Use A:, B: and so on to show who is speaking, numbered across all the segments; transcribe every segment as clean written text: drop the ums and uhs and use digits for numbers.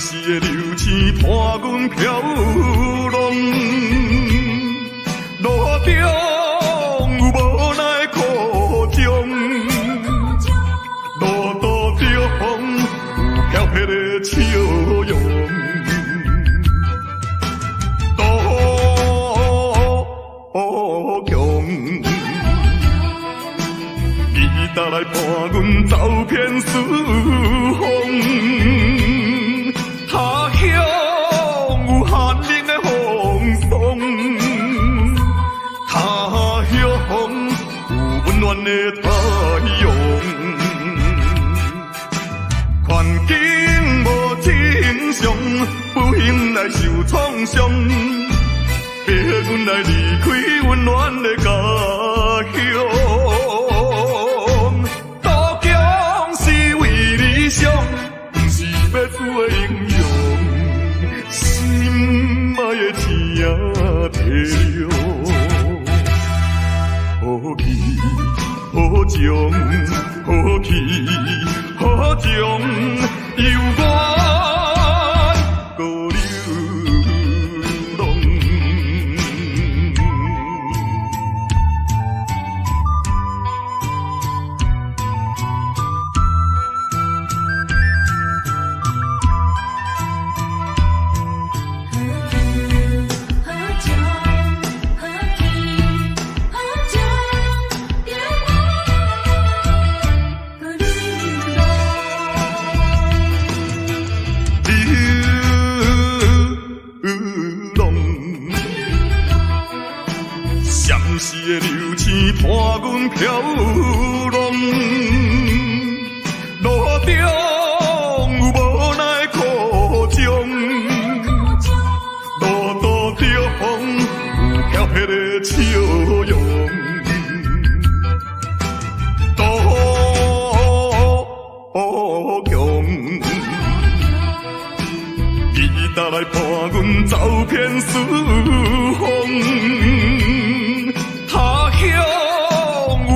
A: 时的流星伴阮飘浪，路中有无奈苦衷，路途中有飘撇的笑容，多强，你搭来伴阮走遍四方。他乡有寒冷的风霜，他乡有温暖的太阳。环境无正常，不幸来受创伤，逼阮来离开温暖的家乡。渡江是为理想，不是要做英雄。心爱的天啊，地了，好气好情，好气好情，犹原孤流浪。时的流星伴阮飘浪，路中有无奈苦衷，路途中有飘撇的笑容，多强，你搭来伴阮走遍四方。他乡有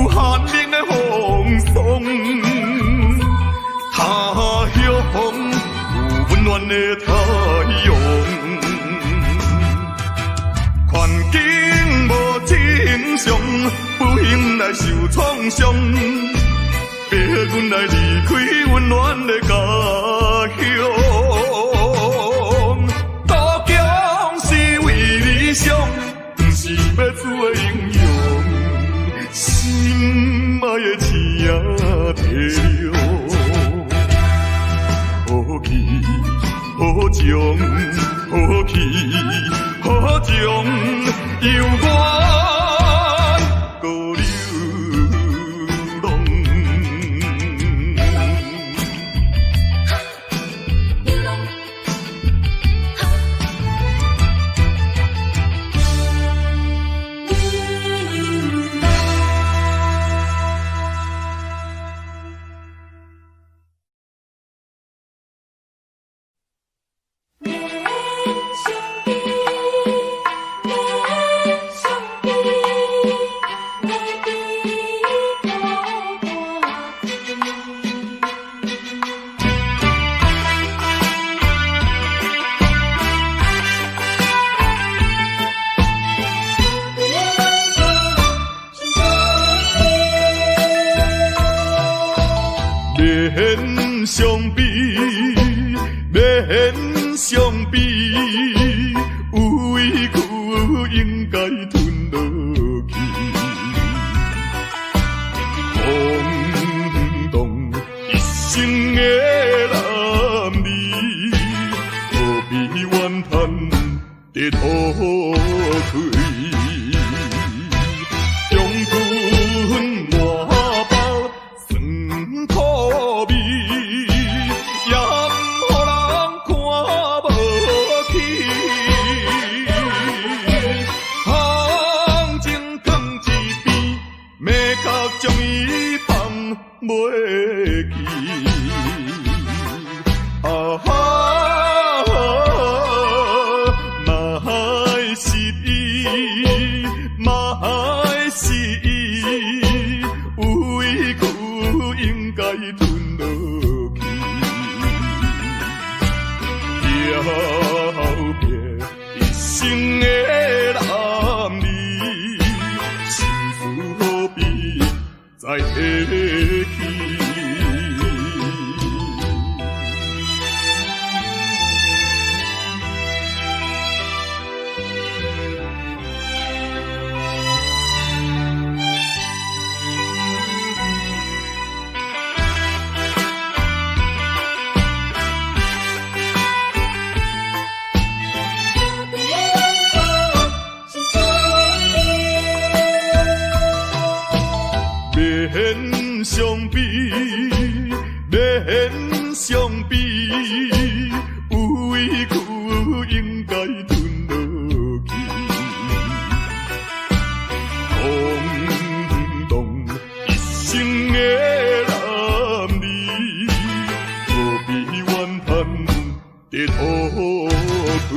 A: 寒冷的风霜，他乡有温暖的太阳。环境无正常，不幸来受创伤，逼阮来离开温暖的家乡。渡江是为理想，不是要做英雄。心爱的天啊，地了，好气好情，好气好情，犹原孤流浪。免相比，免相比，有委屈应该吞落去。空洞一生的男儿，何必怨叹在土堆？将军满包酸苦味。袂记啊哈，嘛是伊，嘛是伊，有委屈应该吞落去。生的男儿，心事何必再提起？免相比，免相比，有委屈应该吞落去。空洞一生的男儿，何必怨叹得土堆？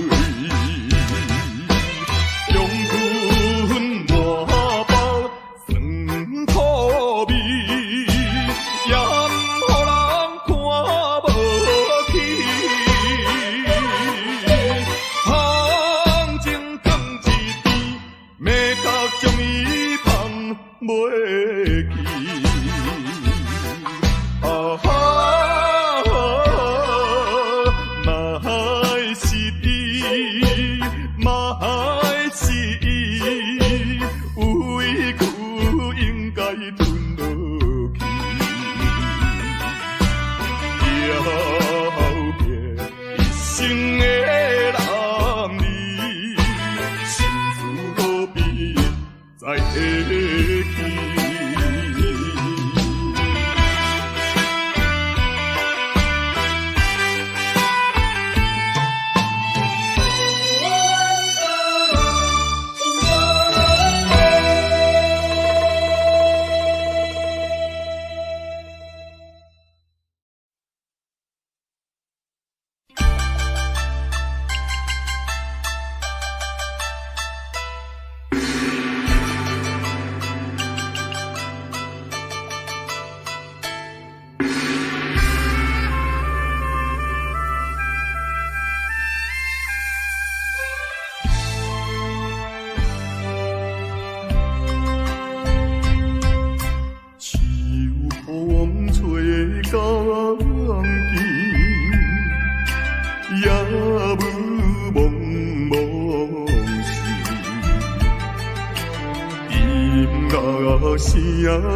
A: 声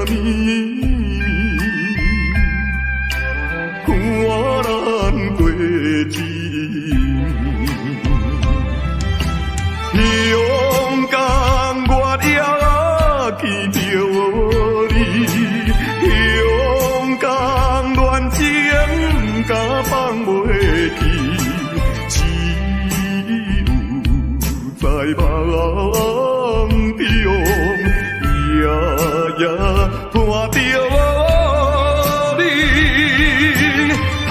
A: 咪咪，看咱过节，勇敢我也记着你，勇敢恋情甲放袂记，只有在梦中。夜夜看着你，太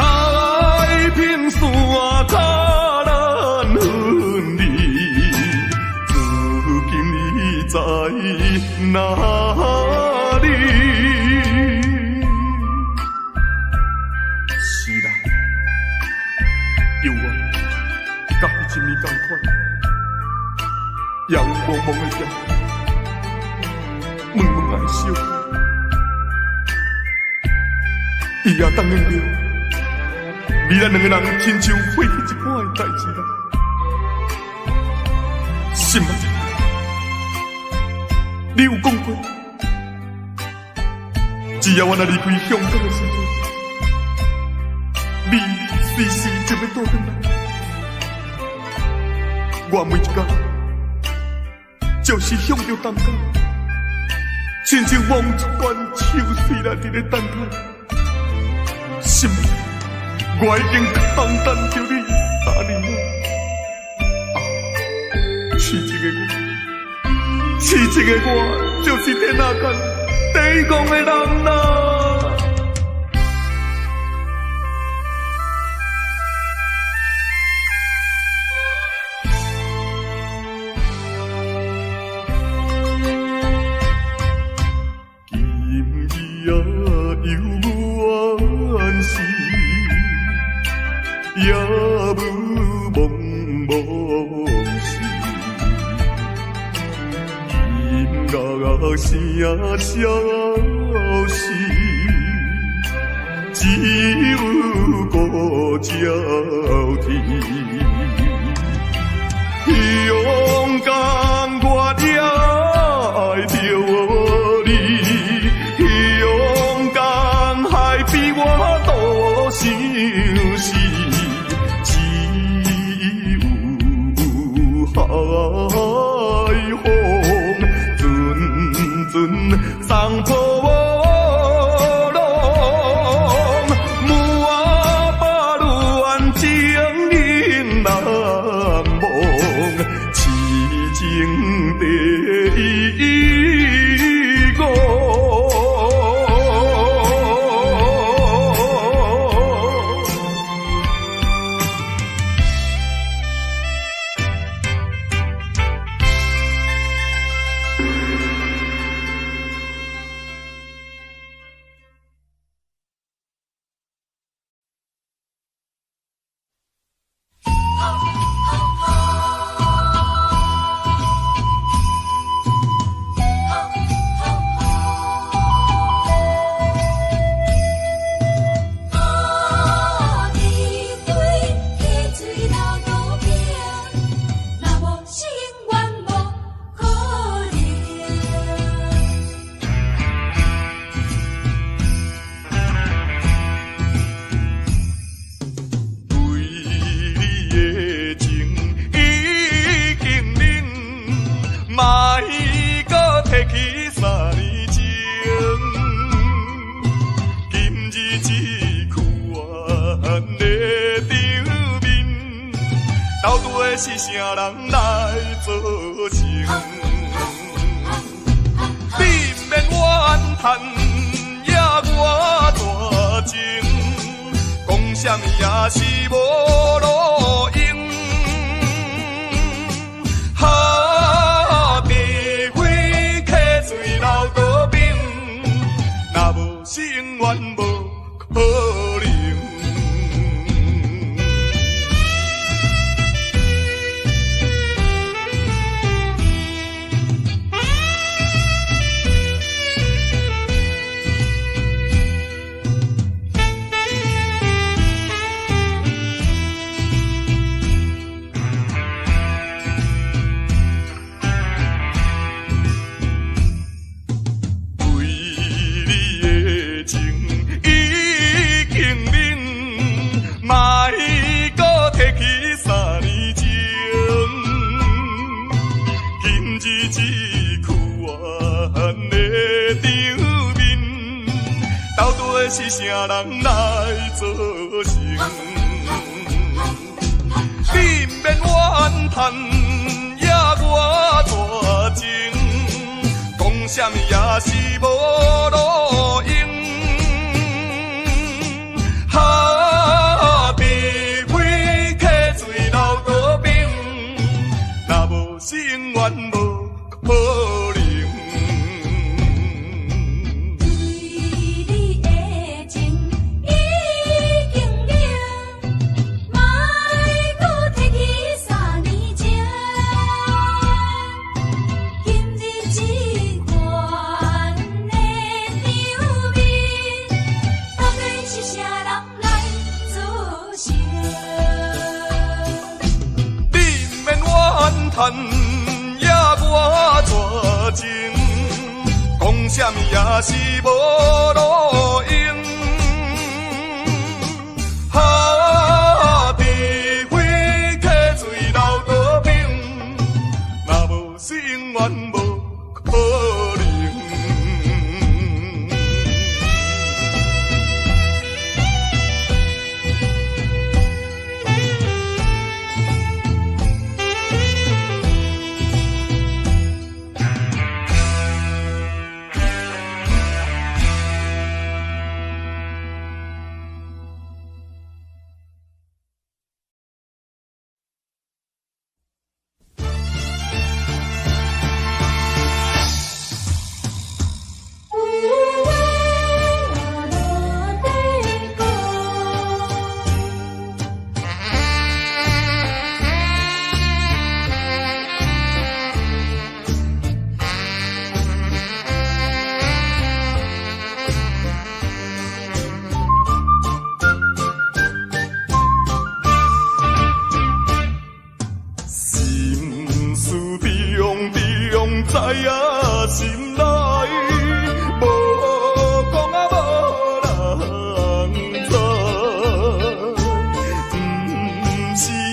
A: 平山脚咱分离，如今你在哪里？是啦，犹原甲迄一暝同款，阳蒙蒙的天。问问爱惜，伊也当应着，你咱两个人亲像过去一般的代志啦，是吗？你有讲过，只要我若离开香港的时阵，你随时就要倒转来，我每一天就是向着东港。亲像望出关秋水来伫咧等待，心我已经空等着你3年了。痴情的我，痴情的我，就是天下间第一讲的人啦。也无梦梦时，声消失，只有孤鸟啼。勇敢我也爱着你，勇敢还比我多想死，只有海风阵阵送破我浪，满巴乱情人难忘，痴情地遗忘。是啥人来做情？你不免怨叹，也我大情，讲啥物也是无路用。地火客水流倒冰，若无是永远无可能。是啥人来做成？你不免怨叹，也我大情，讲啥物也是无路用。地火客水流倒冰，若无是永远无可能。也我大情，讲啥物也是无路用。地火客水流倒冰，若无是永远无可能。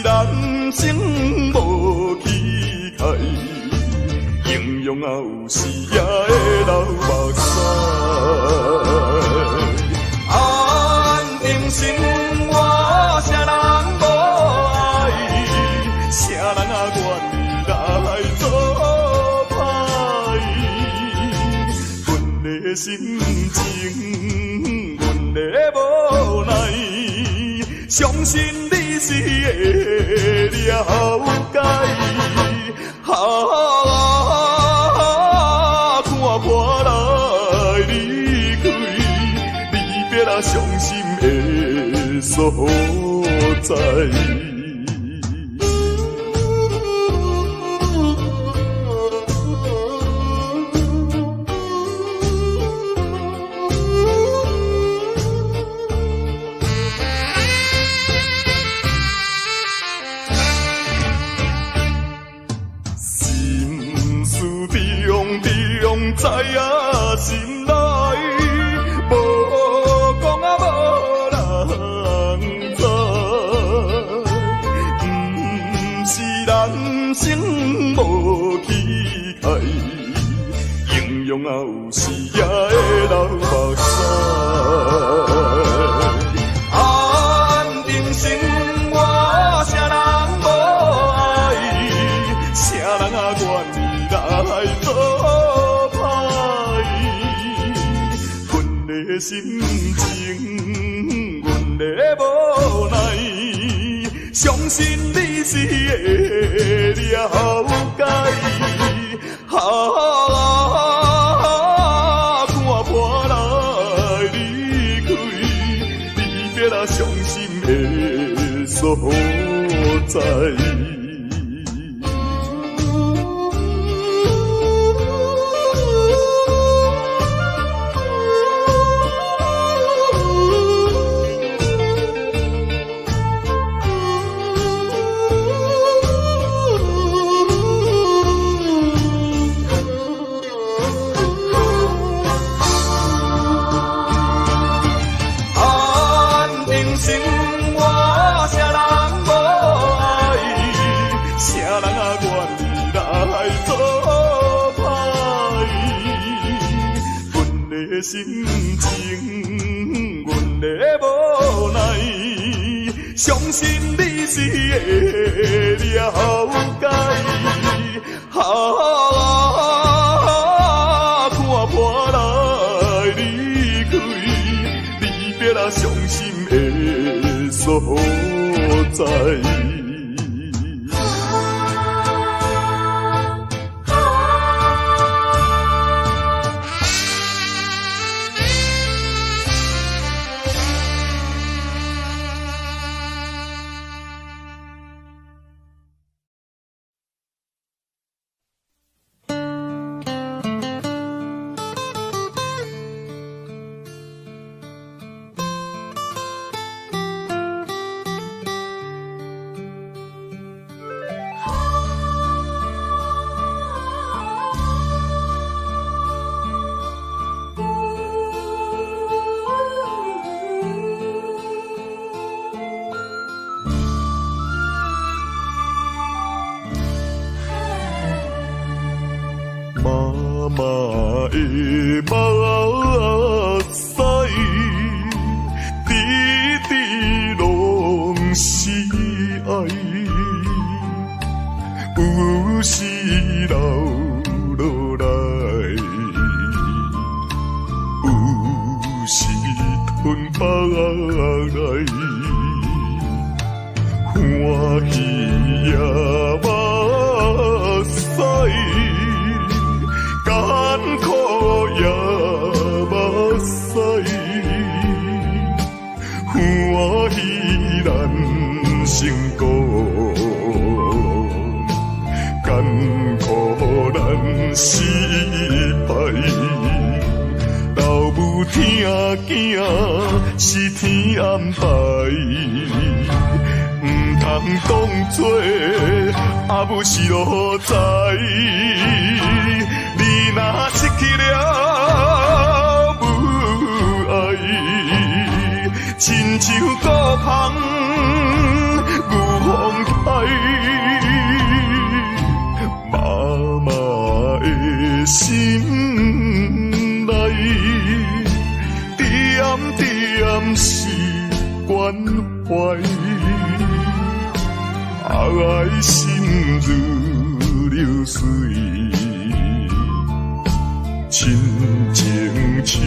A: 人生无气概，形容啊有时也会流目屎。安定生活，啥人无爱？啥人啊愿意来做歹？阮的心情，阮的无奈，相信你是会了解。看破来离开，离别啊伤心的所在。知影心内，无讲啊无人知。不是人生无气概，形容啊有时也会流目屎。安定生活，啥人无爱？啥人啊愿意来做？心情，阮的无奈，相信你是会了解。看破来离开，离别啊伤心的所在。心情，阮的无奈，相信你是会了解。看破来离开，离别啊伤心的所在。妈妈的目屎，滴滴拢是爱，有时流落来，有时吞巴来，欢喜也目屎。艰苦也目屎，欢喜人成功，艰苦咱失败。老母疼囝是天安排，唔通当作阿母是路在。你若失去了母爱，亲像孤帆，牛风爱心如流水，亲情像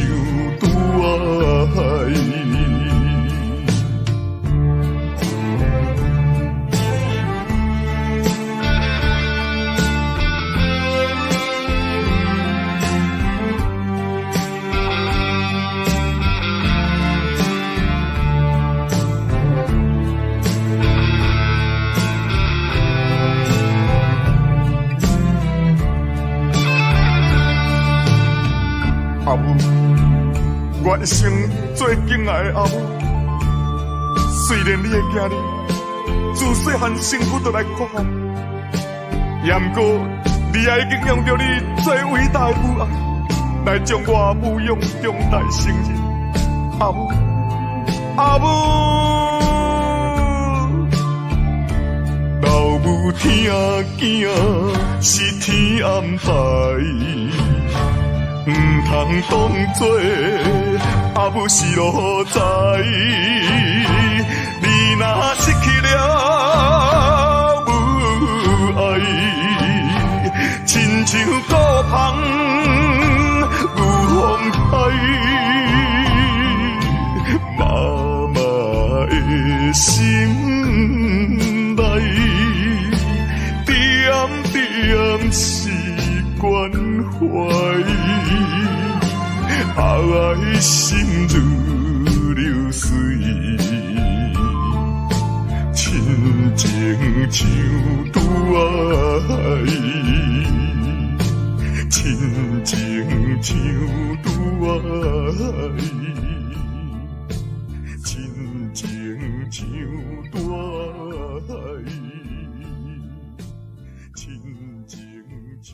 A: 拄爱。阿母，我一生最敬爱的阿母。虽然你的囝儿自细汉生父就来看我，也毋过你也已经用着你最伟大的母爱来将我抚养长大成人。阿母，阿母，老母听囝是天安排。唔通当作阿母是路在，你若失去了母爱，亲像孤芳有风台，妈妈的心内点点是关怀。爱心如流水，亲情像拄爱，亲情像拄爱，亲情像拄爱，亲情像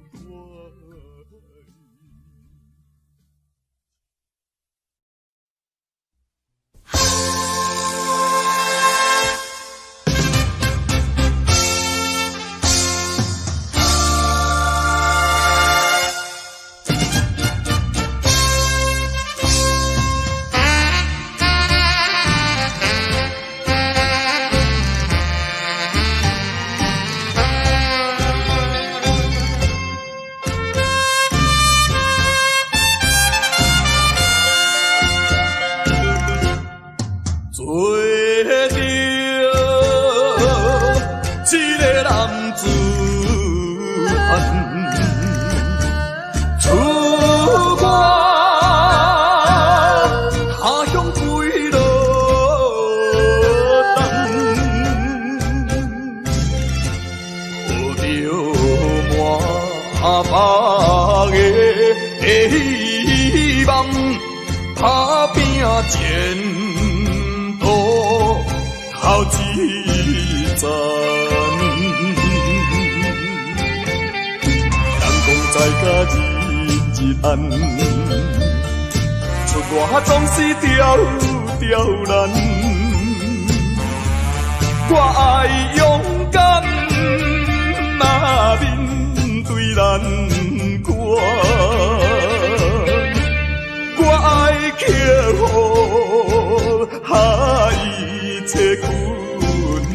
A: 拄爱。前途头一站，人讲在甲日日暗，出外总是刁刁难。我爱勇敢，若面对难关。我爱克服一切困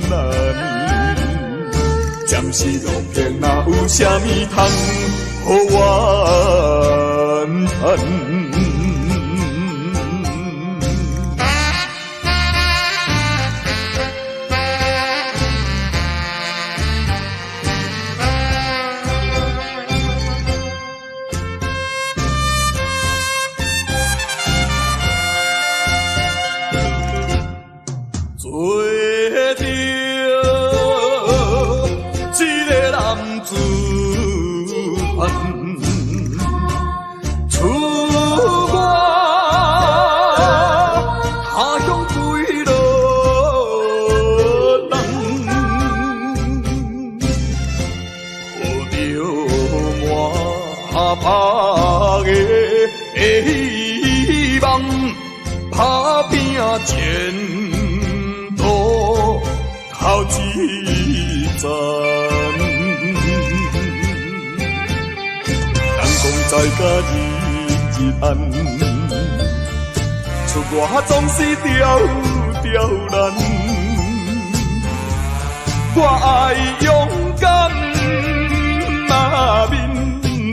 A: 难，暂时路偏哪有啥物通予我怨叹。前途头一站，人讲在甲日日暗，出外总是刁刁难。我爱勇敢，面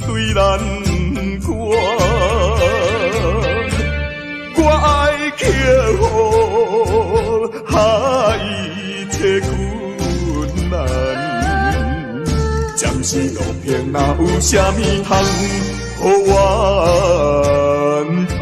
A: 对难关，我爱克服一切困难。暂时路平，哪有啥物通予我叹？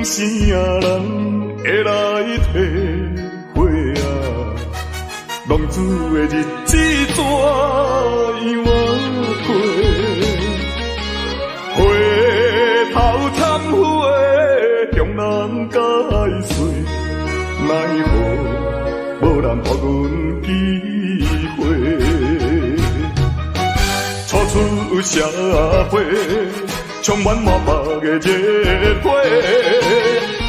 A: 啥人会来体会啊？浪子的日子怎样过？回头忏悔，向人解释，奈何无人给阮机会？初出社会，充满满目的热血，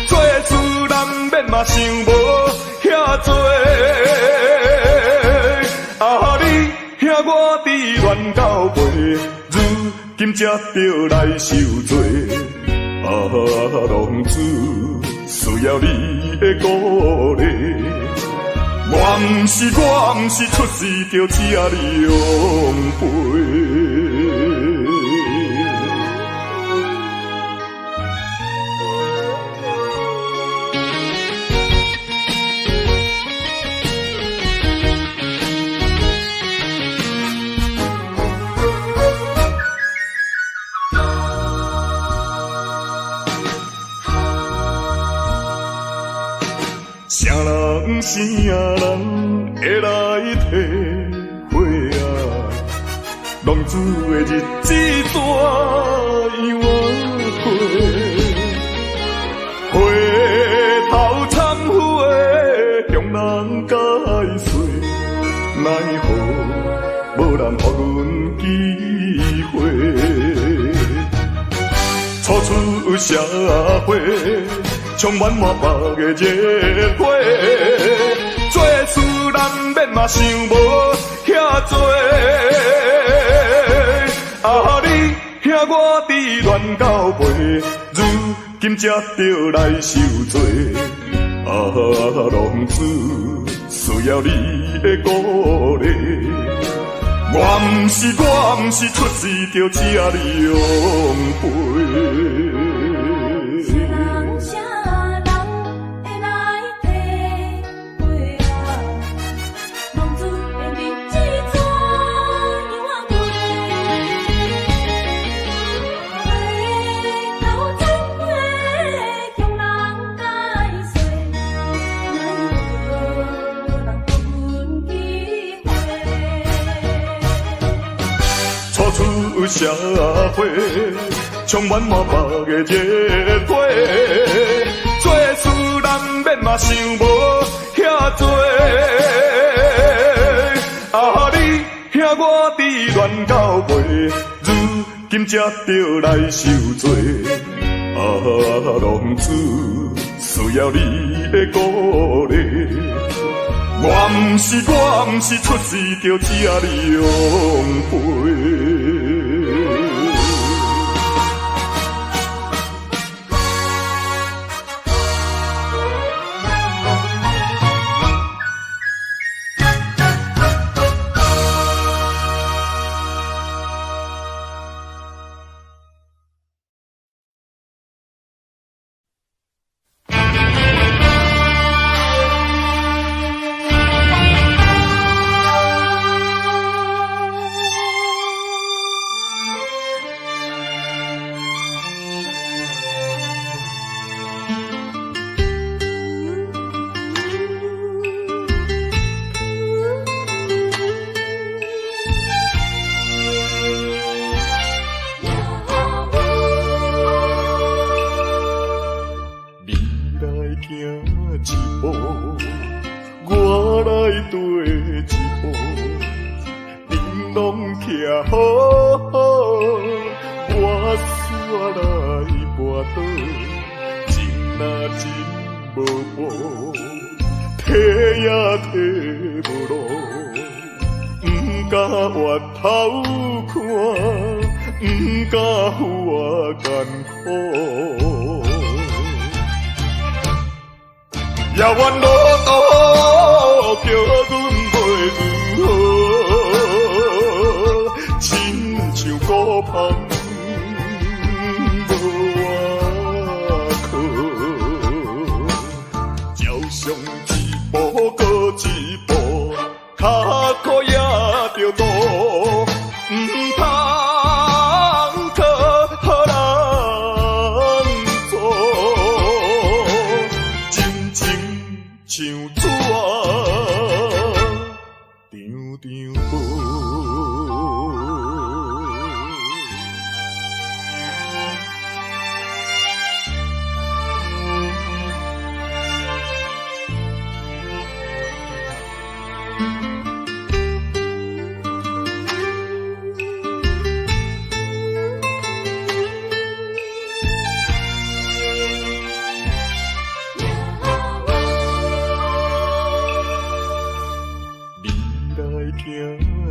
A: 做事难免嘛想无遐多。啊，你兄我伫乱到背，如今才着来受罪。啊，浪子需要你的鼓励。我毋是出世着吃你养肥。啥人会来体会啊？浪子的日子怎样过？回头忏悔，向人解释，奈何无人给阮机会？初出社会，充满满目的热血，做事难免嘛想无遐多。啊，你兄我伫乱到背，如今才着来受罪。啊，浪子需要你的鼓励。我毋是出世着吃你养肥。出社会，充满满目的热血，做事难免嘛想无遐多。啊，你兄我伫乱到背，如今才着来受罪。啊，浪子需要你的鼓励。我毋是出世着吃你养肥。对一步，恁拢徛好好，我煞来跋倒，情若真无报，体也体无路，不敢回头看，不敢有我艰苦。遥远路途叫阮袂如何，亲像孤芳无外靠，朝上一步搁一步，脚苦也着路，唔通靠予人做。像纸啊，张张无。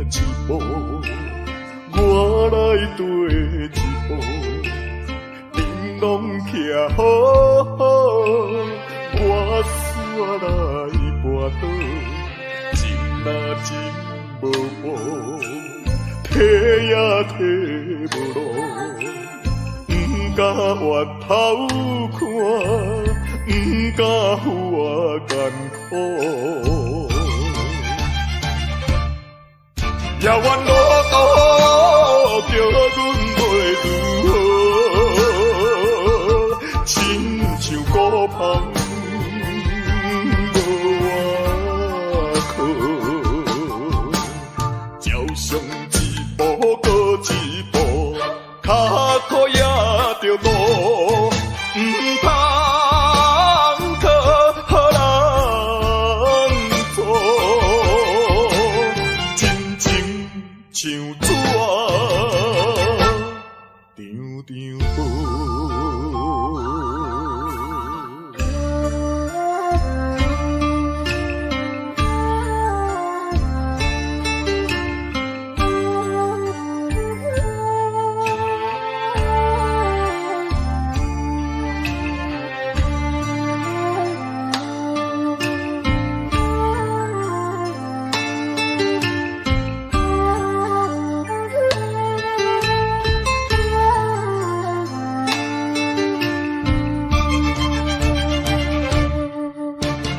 A: 一步，我来对一步，恁拢徛好好，我煞来跋倒，情若真无报，体也体无路，不敢回头看，不敢有我艰苦。遥远路途叫阮袂如何，亲像孤芳无外靠，朝上一步搁一步，脚苦也着路，唔通靠予人做。像纸啊，张张无。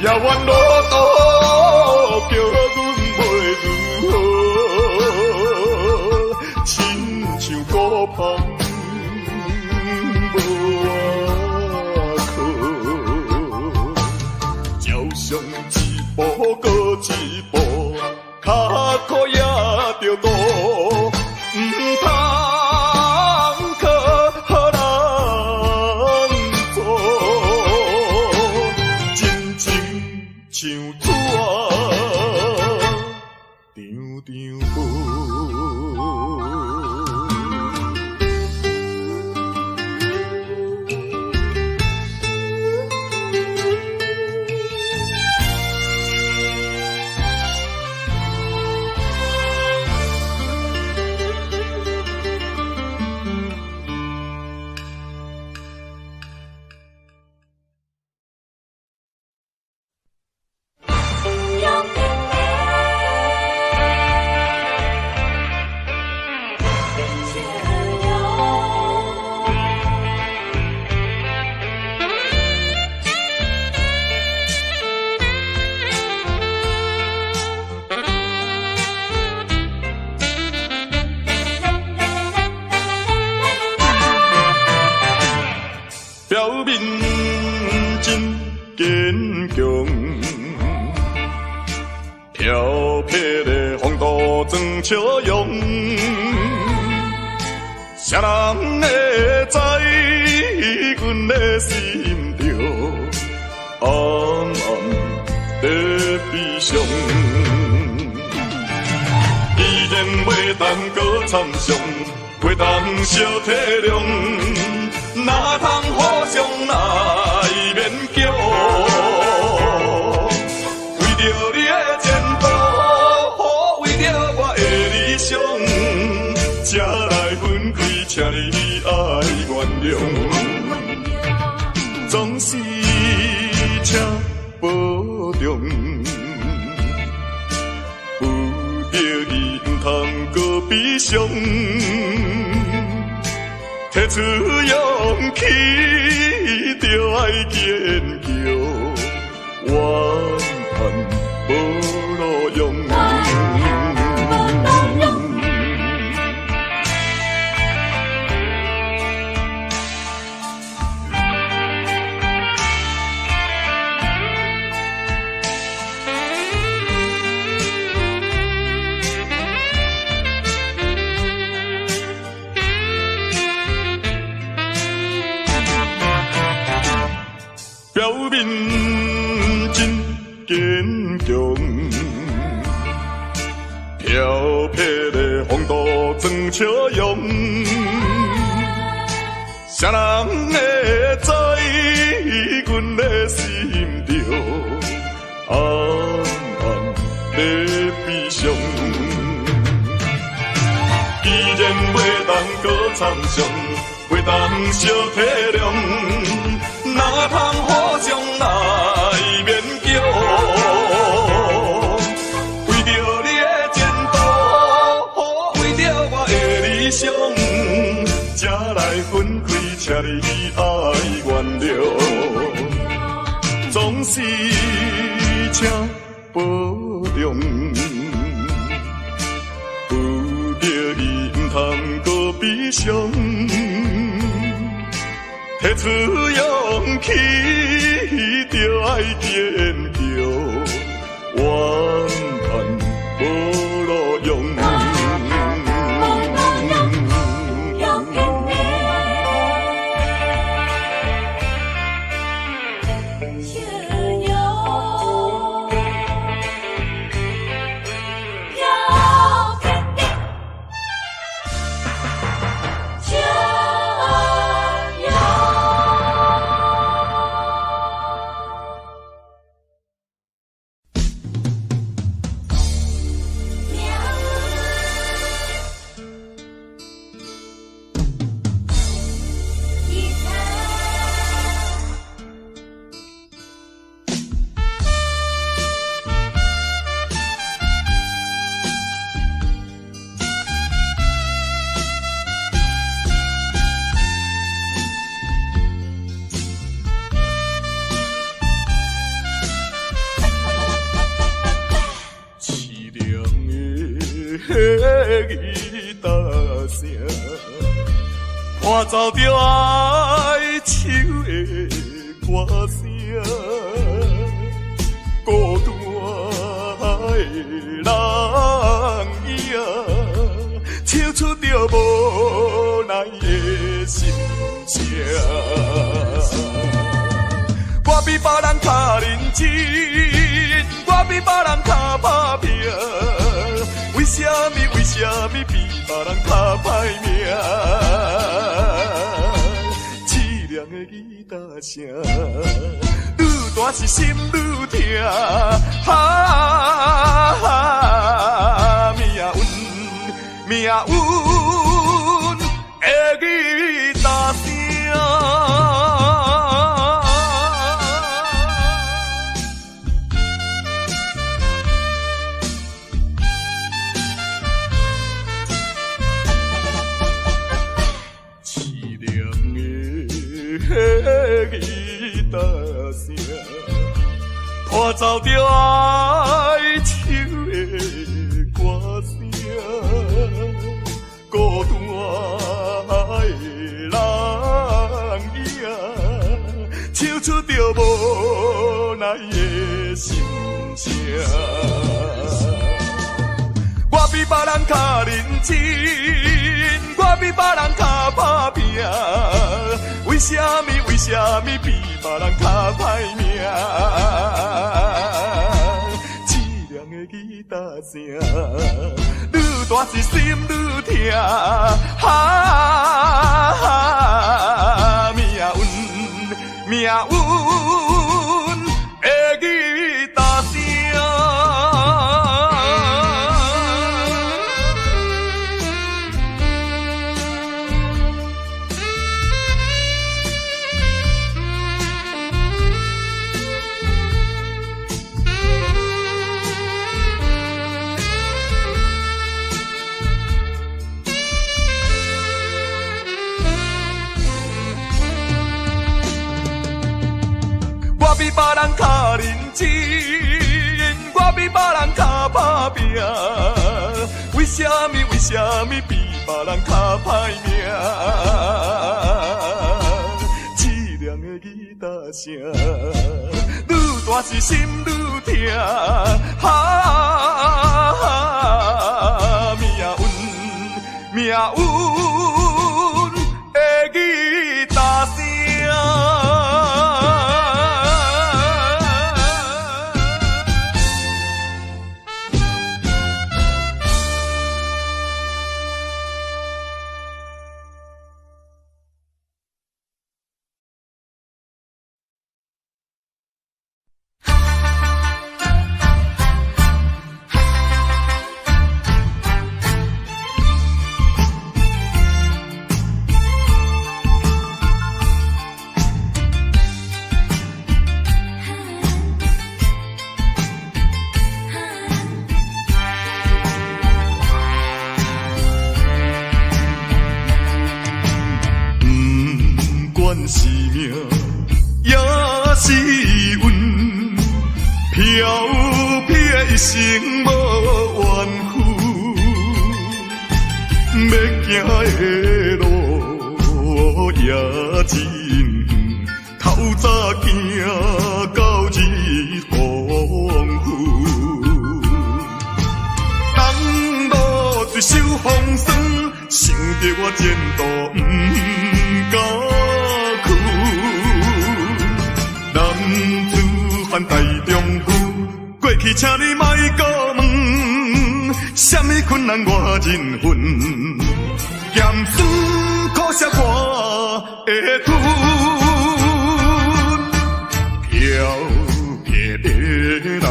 A: 遥远路途叫阮袂如何，亲像孤芳无外靠，朝上一步搁一步，脚苦也着路，唔通靠予人做。像纸啊，张张无。表面真坚强，漂泊的风度装笑容，谁人会知阮的心着暗暗在悲伤？袂当搁参详，袂当小体谅，哪通互相来勉强？为着你的前途，为着我的理想，才来分开，请你爱原谅，总是请保重。悲伤，摕出勇气，就爱坚强，怨叹无路用。表面真坚强，漂泊的风度装笑容，谁人会知阮的心中暗暗在悲伤？既然袂当搁参详，袂当小体谅，哪通互相来勉强？为着你的前途，为着我的理想，才来分开，请你爱原谅，总是请保重。有着伊毋通搁悲伤，摕出勇气，就爱坚强，怨叹无路用。吉他声，伴奏着哀愁的歌声，孤单的人影，唱出着无奈的心声。我比别人较认真，我比别人较打拼。为什么比别人较歹命？凄凉的吉他声，愈大是心愈痛。命运的吉他声。吉他声，伴奏着哀愁的歌声，孤单的人影，唱出着无奈的心声。我比别人较认真，我比别人较打拼。为什么比别人较歹命？凄凉的吉他声，愈大是心愈痛，命运会记大声。我比别人较认真，我比别人较打拼，为什么比别人较歹命？凄凉的吉他声，愈大是心愈痛，命运会记大声。是命，也是运，飘撇的一生无怨妇，要行的路也真，透早行到日黄昏，当路一手风霜，想着我前途不敢。大丈夫，过去请你莫搁问，什么困难我忍恨，咸酸苦涩我会吞，飘撇的人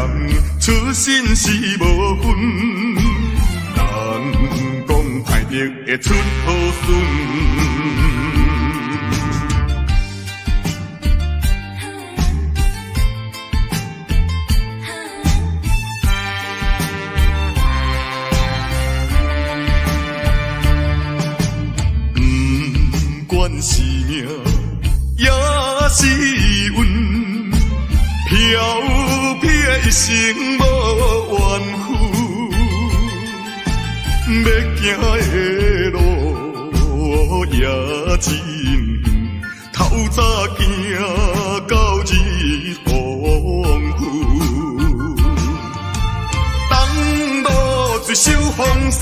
A: 出身是无分，人讲歹得会出好孙。是命，也是运，飘撇一生无怨妇，要行的路也真，透早行到日黄昏，当路一手风霜，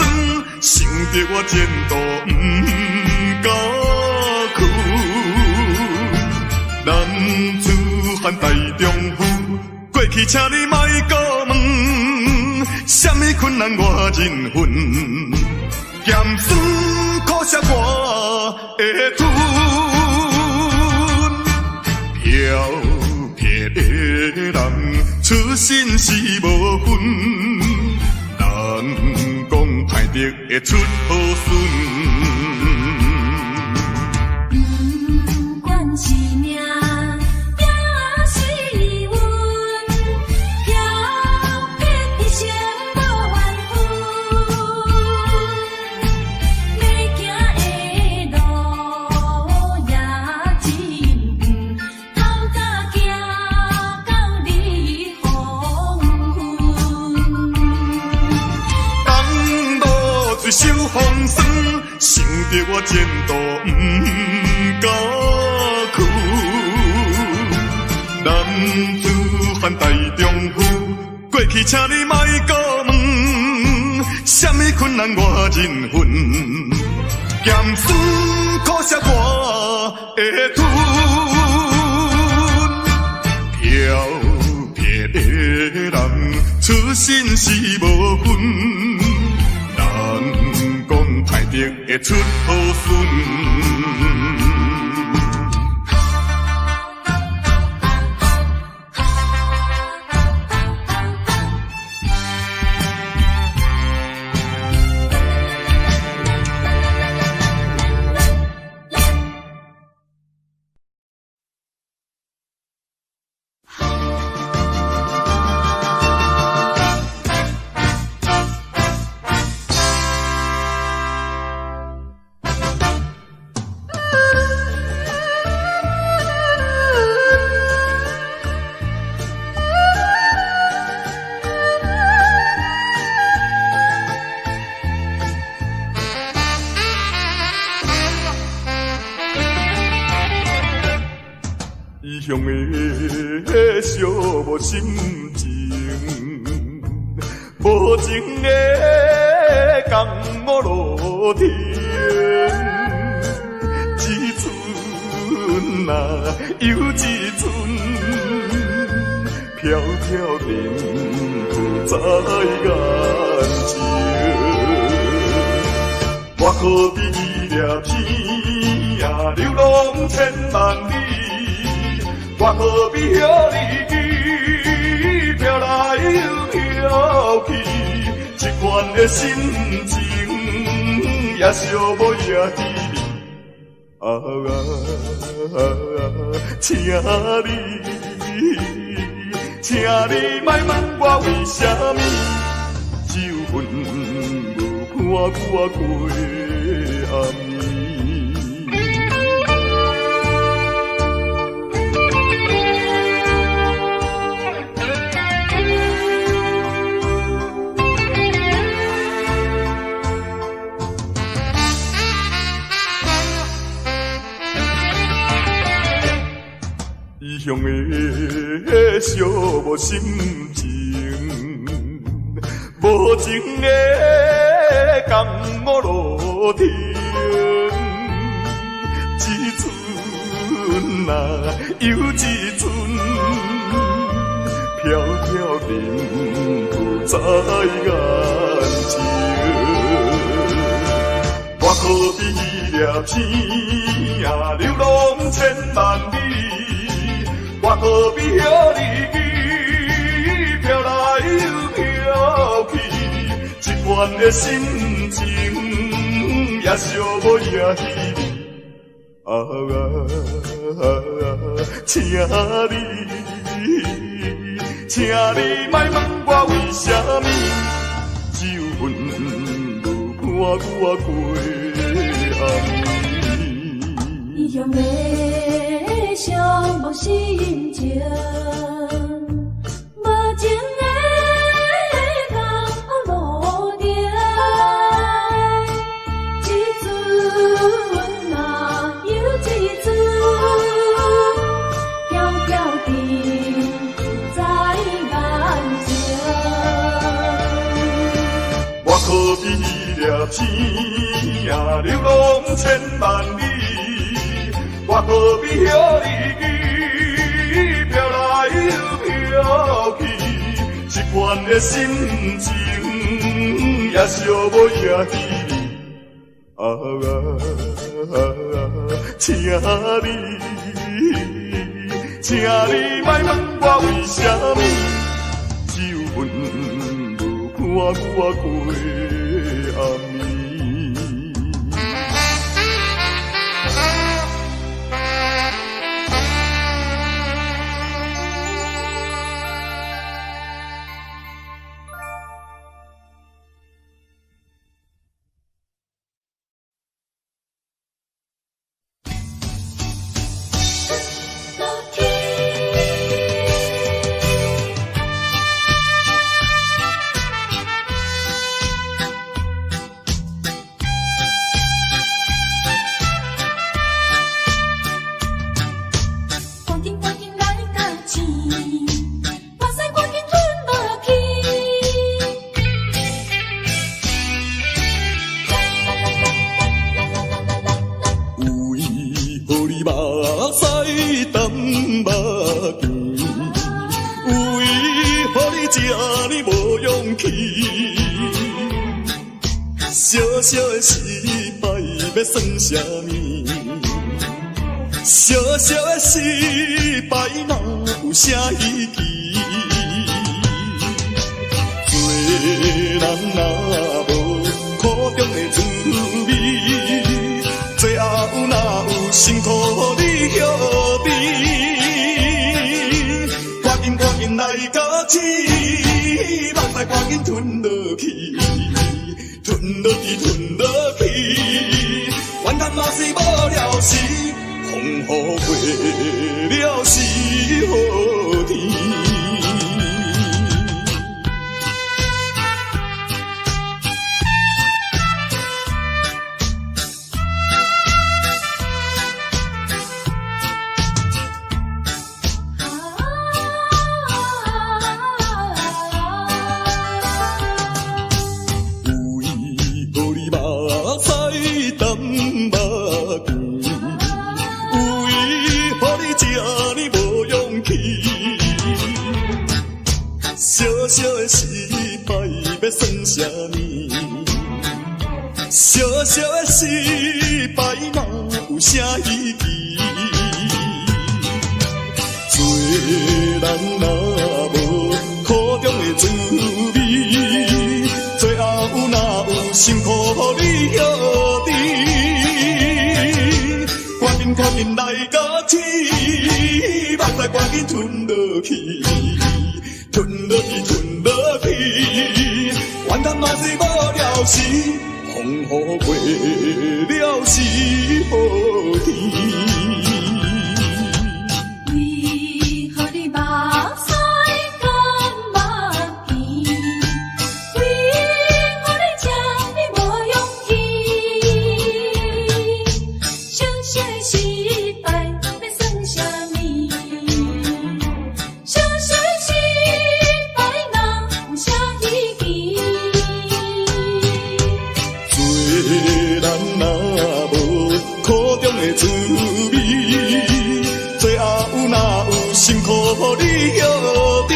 A: 想着我前途不敢。男子汉大丈夫，过去请你莫搁问，什么困难我忍恨，咸酸苦涩我会吞，飘撇的人出身是无分，人讲歹得会出好孙。是命，也是运，飘撇一生无怨妇，要行的路也真，透早行到日黄昏，当路一手风霜，想着我前途不敢。男子汉大丈夫，过去请你莫搁问，什么困难我忍恨，咸酸苦涩我会吞，飘撇的人出身是无分，人定会出好顺。异乡的寂寞心情，无情的江湖路程，一寸啊又一寸，飘飘沉浮在眼前。我可比伊掠天啊，流浪千万里。我何必向你飘来又飘去，这款的心情也寂寞也甜蜜。请你莫问我为什么，只有份无伴我过暗暝。异乡的寂寞心情，无情的江湖路程，一寸啊又一寸，飘飘沉浮在眼前。我可比掠天啊，流浪千万里。我何必向你飘来又飘去，这款的心情也寂寞也甜蜜。请你莫问我为什么，只有份无伴我过暗暝。
B: 异乡的寂寞心情，无情的江湖路程，一寸啊又一寸，飘飘沉在眼前。
A: 我可比掠天啊，流浪千万里。我何必向你飘来又飘去，这款的心情也寂寞也甜蜜。请你莫问我为什么，只有份无伴我过暗暝。小小的时
C: 要算啥物？小小的失败哪有啥意义？做人哪无苦中的滋味？最后哪有辛苦你晓得？赶紧来到起，目屎赶紧吞落去，吞落去，怨叹嘛是无了时，风雨过了是好天。小小的失败要算啥物？小小的失败哪有啥意义？做人哪无苦中的滋味？最后哪有辛苦你晓得？赶紧来到起，目屎赶紧吞落去。吞落去，怨叹嘛是无了时，风雨过了是好天。
B: 为何你目屎干目甜？为何你这么无勇气？小小的失败要算啥物？小小的失败哪有啥意义？
C: 做人哪无苦中的滋味？最后哪有辛苦你晓得？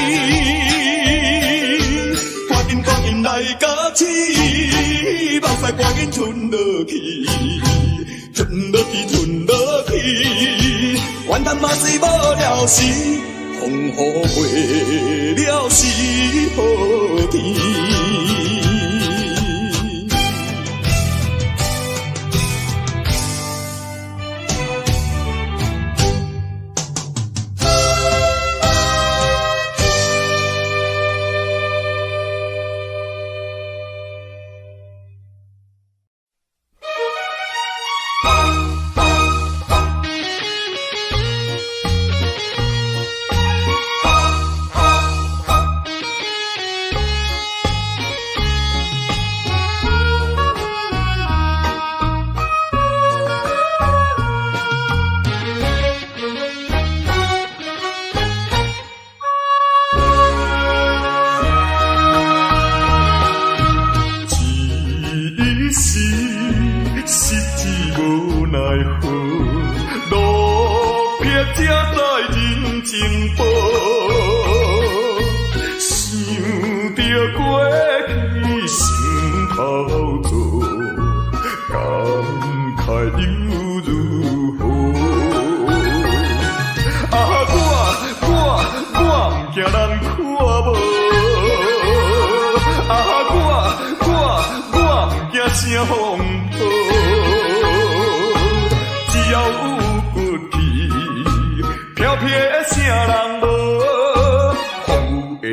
C: 赶紧来到起，目屎赶紧吞落去，怨叹嘛是无了时，风雨过了是好天。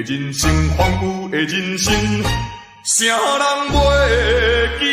A: 人生，荒芜的人生，啥人袂记？